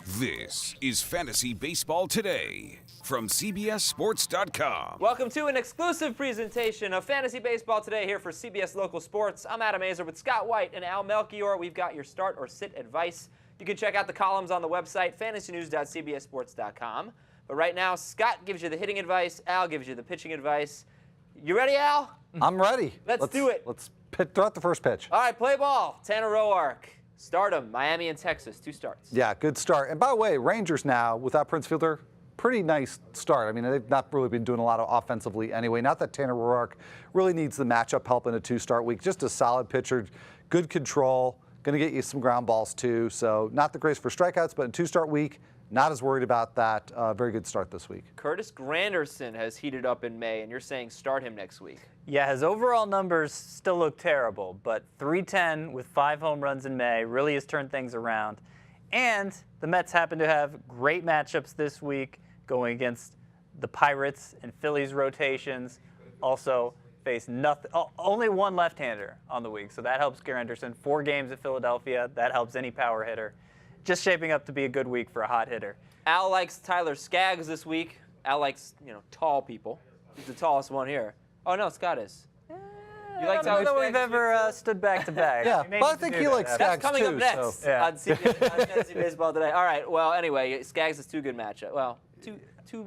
This is Fantasy Baseball Today from CBSSports.com. Welcome to an exclusive presentation of Fantasy Baseball Today here for CBS Local Sports. I'm Adam Azer with Scott White and Al Melchior. We've got your start or sit advice. You can check out the columns on the website, fantasynews.cbssports.com. But right now, Scott gives you the hitting advice. Al gives you the pitching advice. You ready, Al? I'm ready. Let's do it. Let's throw out the first pitch. All right, play ball. Tanner Roark. Stardom, Miami and Texas, 2 starts. Yeah, good start. And by the way, Rangers now, without Prince Fielder, pretty nice start. I mean, they've not really been doing a lot of offensively anyway. Not that Tanner Roark really needs the matchup help in a 2-start week. Just a solid pitcher, good control, going to get you some ground balls too. So not the greatest for strikeouts, but in 2-start week, not as worried about that. Very good start this week. Curtis Granderson has heated up in May, and you're saying start him next week. Yeah, his overall numbers still look terrible, but 310 with 5 home runs in May really has turned things around. And the Mets happen to have great matchups this week going against the Pirates and Phillies rotations. Also face only one left-hander on the week, so that helps Granderson. 4 games at Philadelphia, that helps any power hitter. Just shaping up to be a good week for a hot hitter. Al likes Tyler Skaggs this week. Al likes, tall people. He's the tallest one here. Oh, no, Scott is. You like I don't know that we've Skaggs ever stood back to back. Yeah, but I think he likes Skaggs That's coming too. up next So. on Fantasy Baseball Today. All right, well, anyway, Skaggs is 2 good matchups. Well, two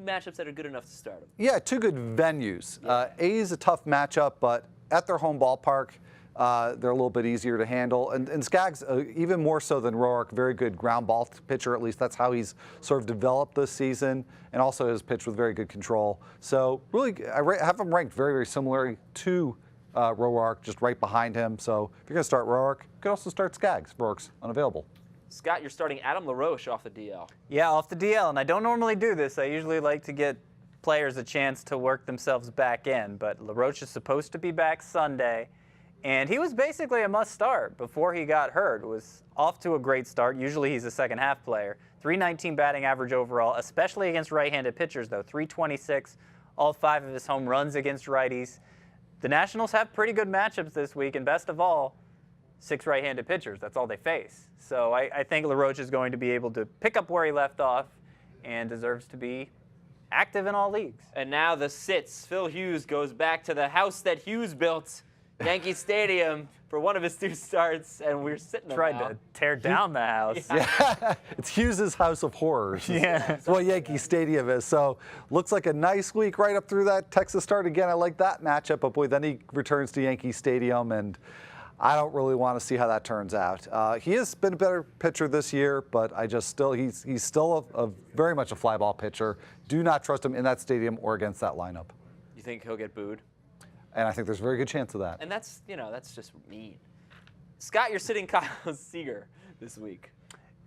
matchups that are good enough to start him. Yeah, 2 good venues. A is a tough matchup, but at their home ballpark, they're a little bit easier to handle. And Skaggs, even more so than Roark, very good ground ball pitcher. At least that's how he's sort of developed this season, and also has pitched with very good control. So really, I have him ranked very, very similarly to Roark, just right behind him. So if you're going to start Roark, you could also start Skaggs. Roark's unavailable. Scott, you're starting Adam LaRoche off the DL. Yeah, off the DL, and I don't normally do this. I usually like to get players a chance to work themselves back in, but LaRoche is supposed to be back Sunday. And he was basically a must-start before he got hurt. Was off to a great start. Usually he's a second-half player. 319 batting average overall, especially against right-handed pitchers, though. 326, all 5 of his home runs against righties. The Nationals have pretty good matchups this week, and best of all, 6 right-handed pitchers. That's all they face. So I think LaRoche is going to be able to pick up where he left off and deserves to be active in all leagues. And now the sits. Phil Hughes goes back to the house that Hughes built, Yankee Stadium, for one of his 2 starts, and we're sitting there Tried to tear down the house. Yeah, it's Hughes' house of horrors. Yeah. That's what Yankee Stadium is. So looks like a nice week right up through that Texas start. Again, I like that matchup, but boy, then he returns to Yankee Stadium, and I don't really want to see how that turns out. He has been a better pitcher this year, but he's still a very much a fly ball pitcher. Do not trust him in that stadium or against that lineup. You think he'll get booed? And I think there's a very good chance of that. And that's just mean. Scott, you're sitting Kyle Seager this week.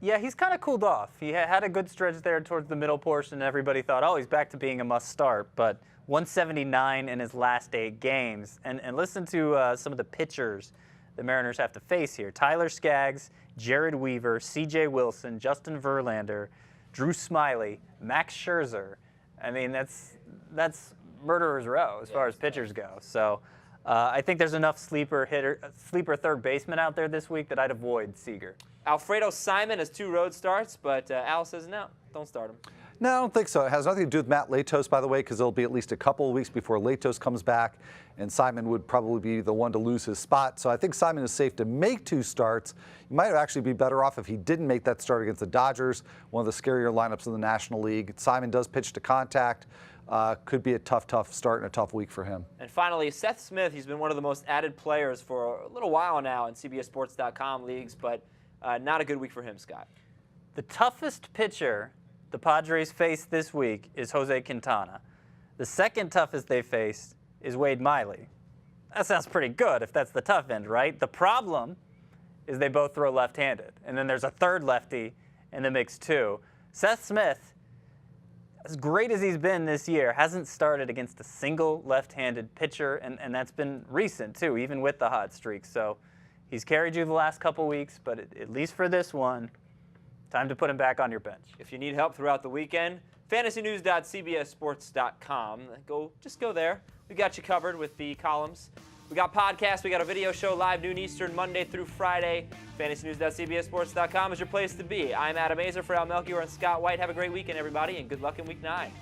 Yeah, he's kind of cooled off. He had a good stretch there towards the middle portion. Everybody thought, oh, he's back to being a must-start. But 179 in his last 8 games. And listen to some of the pitchers the Mariners have to face here. Tyler Skaggs, Jared Weaver, C.J. Wilson, Justin Verlander, Drew Smyly, Max Scherzer. I mean, that's murderer's row as far as pitchers go. So I think there's enough sleeper third baseman out there this week that I'd avoid Seager. Alfredo Simon has 2 road starts, but Al says no, don't start him. No, I don't think so. It has nothing to do with Matt Latos, by the way, because it'll be at least a couple of weeks before Latos comes back, and Simon would probably be the one to lose his spot. So I think Simon is safe to make 2 starts. He might actually be better off if he didn't make that start against the Dodgers, one of the scarier lineups in the National League. Simon does pitch to contact. Could be a tough start and a tough week for him. And finally, Seth Smith. He's been one of the most added players for a little while now in CBSSports.com leagues, but not a good week for him, Scott. The toughest pitcher the Padres face this week is Jose Quintana. The second toughest they faced is Wade Miley. That sounds pretty good if that's the tough end, right? The problem is they both throw left-handed, and then there's a third lefty in the mix too. Seth Smith, as great as he's been this year, hasn't started against a single left-handed pitcher, and that's been recent too, even with the hot streak. So he's carried you the last couple weeks, but at least for this one, time to put him back on your bench. If you need help throughout the weekend, fantasynews.cbssports.com. Just go there. We got you covered with the columns. We got podcasts. We got a video show live noon Eastern, Monday through Friday. FantasyNews.cbssports.com is your place to be. I'm Adam Azer for Al Melchior and Scott White. Have a great weekend, everybody, and good luck in Week 9.